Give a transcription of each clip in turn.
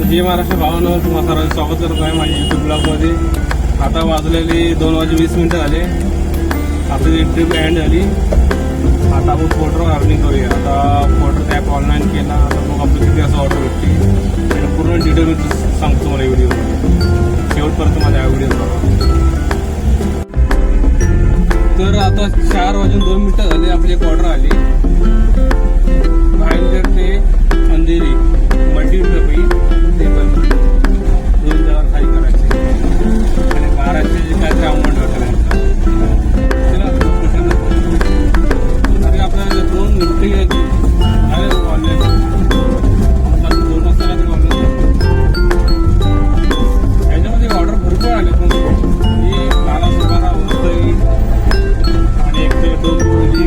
जय महाराष्ट्र भावांनो, तुम्हा सर्वांचं स्वागत करत आहे माझ्या यूट्यूब ब्लॉगमध्ये. आता वाजलेली 2:20 झाले. आपली ट्रिप एंड झाली. आता आपण फोटोवर अर्निंग करूया. आता फोटो ॲप ऑनलाईन केला. आता मग आपलं किती असं ऑर्डर भेटते त्याला पूर्ण डिटेल मी सांगतो तुम्हाला व्हिडिओमध्ये. शेवटपर्यंत माझ्या व्हिडिओ बघा. तर आता 4:02 झाले. आपली एक ऑर्डर आली. भाईंदर ते अंधेरी मल्टी रुपये ते पण 2 जागा खाली करायचे आणि 1200 जे काय ते अमाऊंट वाटायला चला अरे आपल्याला 2 मिनिटं घ्यायची अरे ऑनलाईन 2 वाजता तरी ऑनलाईन ह्याच्यामध्ये ऑर्डर भरपूर आले. पण ही 12 वस्तू आणि 1 ते 2 मुली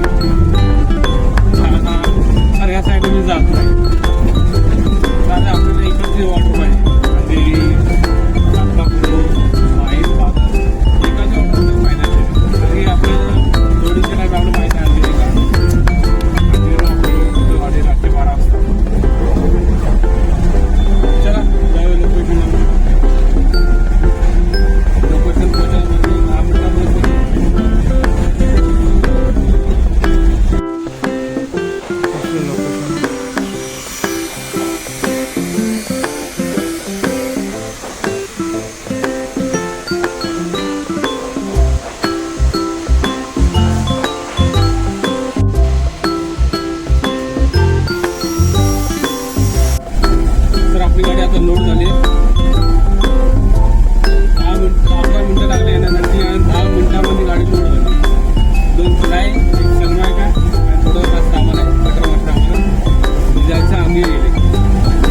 तर ह्या साईडला मी जात नाही. आता आपल्याला इकडची ऑर्डर पाहिजे एकाची ऑर्डर पाहिजे तरी आपल्याला थोडीशी काय आपलं माहिती आहे गाडी रात्री 12 वाजता. चला जाऊया लोकेशन पोहोचायला 10 मिनिटामध्ये. आपली गाडी आता लोड झाली. 11 मिनिटं लागले येण्यासाठी आणि 10 मिनिटांमध्ये गाडी लोड झाली. 2 फ्लाय, 1 सनमायका आणि थोडं सामान आहे. पेट्रोल वाटतं आम्हाला जायचं. आम्ही गेले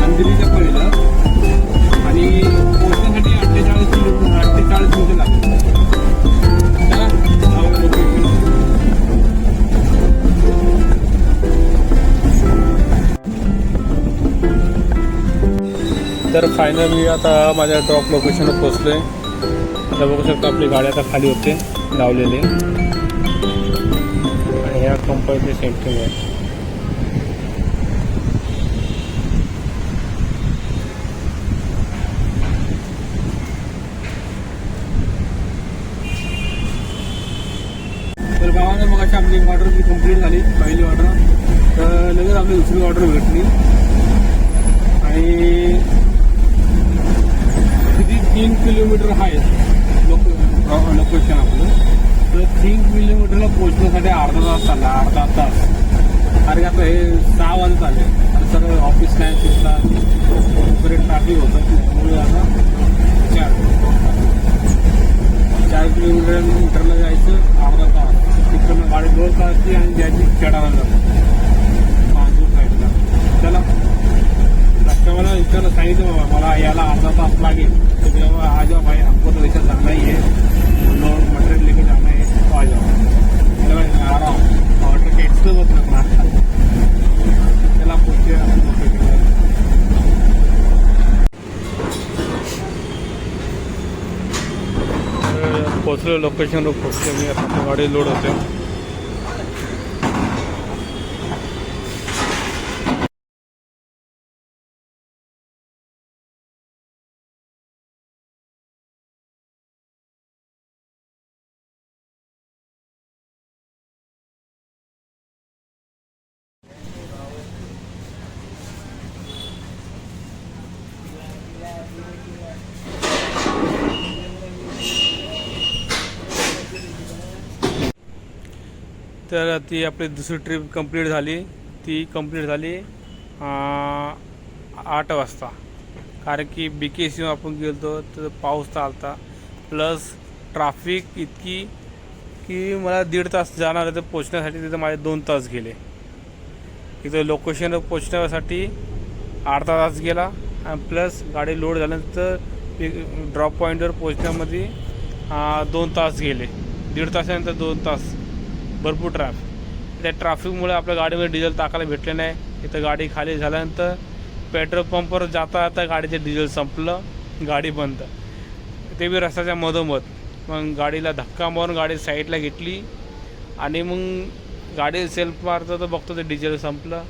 अंधेरीचं पहिलं आणि पोहोचण्यासाठी 48 मिनिटं लागले. चला तर फायनली आता माझ्या ड्रॉप लोकेशनवर पोहोचलो आहे. आता बघू शकता आपली गाडी आता खाली होते लावलेली आणि ह्या कंपनीची सेंटरिंग आहे. तर गावाने मग अशी आपली ऑर्डर जी कंप्लीट झाली पहिली ऑर्डर. तर लगेच आपली दुसरी ऑर्डर भेटली आणि 3 किलोमीटर आहे लोकेशन आपलं. तर 3 किलोमीटरला पोहोचण्यासाठी अर्धा तास चालला. अर्धा तास अरे आता हे 6 वाजत आले आणि सर ऑफिस नाही तिथला वगैरे ट्रॅफिक होतं त्यामुळे आता 4 किलोमीटरला जायचं अर्धा तास. तिकडनं गाडी 2 तासची आणि जायची खेळायला जातं मांजूर साईडला. चला कस्टमरला विचारलं सांगितलं बाबा मला याला अर्धा तास लागेल. तो जेव्हा आ जाओ भाई हमको तो ऐसा जाना ही है, लोड मटेरियल लेके जाना है तो आ जाओ. आ रहा हूँ ऑर्डर कैंसिल होत रखना. चला पोहोचूया लोकेशनवर. पोचलो लोकेशनवर पोचलो मी. आता गाडी लोड होते. तर ती आपली दुसरी ट्रिप कंप्लीट झाली. ती कंप्लीट झाली 8 वाजता. कारण की BKC आपण गेलो तर पाऊस चालता प्लस ट्राफिक इतकी की मला 1.5 तास जाणार आहे. तर पोचण्यासाठी तिथं माझे 2 तास गेले. इथं लोकेशनवर पोचण्यासाठी अर्धा तास गेला आणि प्लस गाडी लोड झाल्यानंतर ड्रॉप पॉईंटवर पोचण्यामध्ये 2 तास गेले. 1.5 तासानंतर 2 तास भरपूर त्या ट्रॅफिकमुळे आपल्या गाडीमध्ये डिझेल टाकायला भेटले नाही. इथं गाडी खाली झाल्यानंतर पेट्रोल पंपवर जाता जाता गाडीचं डिझेल संपलं. गाडी बंद. ते बी रस्त्याच्या मधोमध. मग गाडीला धक्का मारून गाडी साईडला घेतली आणि मग गाडी सेल्फ मारतो तर बघतो ते डिझेल संपलं.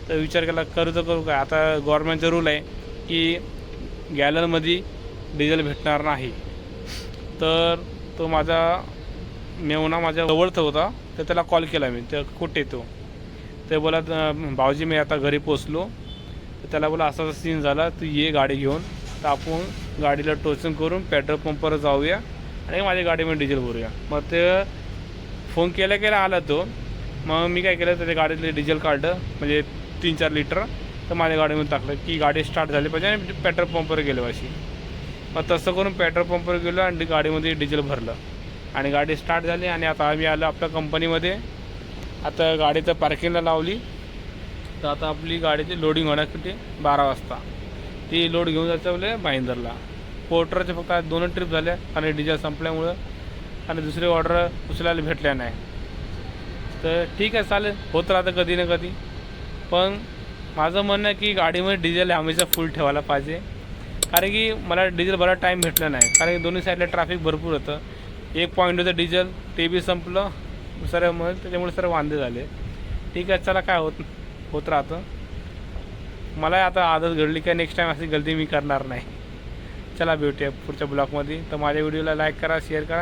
तर विचार केला करू काय. आता गव्हर्नमेंटचा रूल आहे की गॅलनमध्ये डिझेल भेटणार नाही. तर तो माझा मेवना माझ्या जवळचा होता, तर त्याला कॉल केला मी, तर कुठे तो? ते बोला भाऊजी मी आता घरी पोचलो. तर त्याला बोला असा सीन झाला, तू ये गाडी घेऊन, तर आपण गाडीला टोचन करून पेट्रोल पंपावर जाऊया आणि माझ्या गाडीमध्ये डिझेल भरूया. मग ते फोन केल्या आला तो. मग मी काय केलं, त्याच्या गाडीतले डिझेल काढलं, म्हणजे 3-4 लिटर, तर माझ्या गाडीमध्ये टाकलं की गाडी स्टार्ट झाली पाहिजे आणि पेट्रोल पंपावर गेलो अशी. मग तसं करून पेट्रोल पंपावर गेलो आणि गाडीमध्ये डिझेल भरलं आणि गाडी स्टार्ट झाली. आणि आता आम्ही आलो आपल्या कंपनीमध्ये. आता गाडी तर पार्किंगला लावली. तर आता आपली गाडीची लोडिंग होणार किती 12 वाजता. ती लोड घेऊन जायचं म्हणजे भाईंदरला. पोर्टरचे फक्त 2 ट्रिप झाल्या आणि डिझेल संपल्यामुळं आणि दुसरी ऑर्डर उचलायला भेटल्या नाही. तर ठीक आहे, चालेल, होत राहतं कधी ना कधी. पण माझं म्हणणं आहे की गाडीमध्ये डिझेल हमेशा फुल ठेवायला पाहिजे. कारण की मला डिझेल भरायला टाईम भेटला नाही, कारण की दोन्ही साईडला ट्रॅफिक भरपूर होतं. एक पॉईंट होतं डिझेल, ते बी संपलं सर, मग त्याच्यामुळे सर वांदे झाले. ठीक आहे, चला, काय होत राहतं. मला आता आदत घडली काय नेक्स्ट टाईम अशी गलती मी करणार नाही. चला भेटूया पुढच्या ब्लॉगमध्ये. तर माझ्या व्हिडिओला लाईक करा, शेअर करा.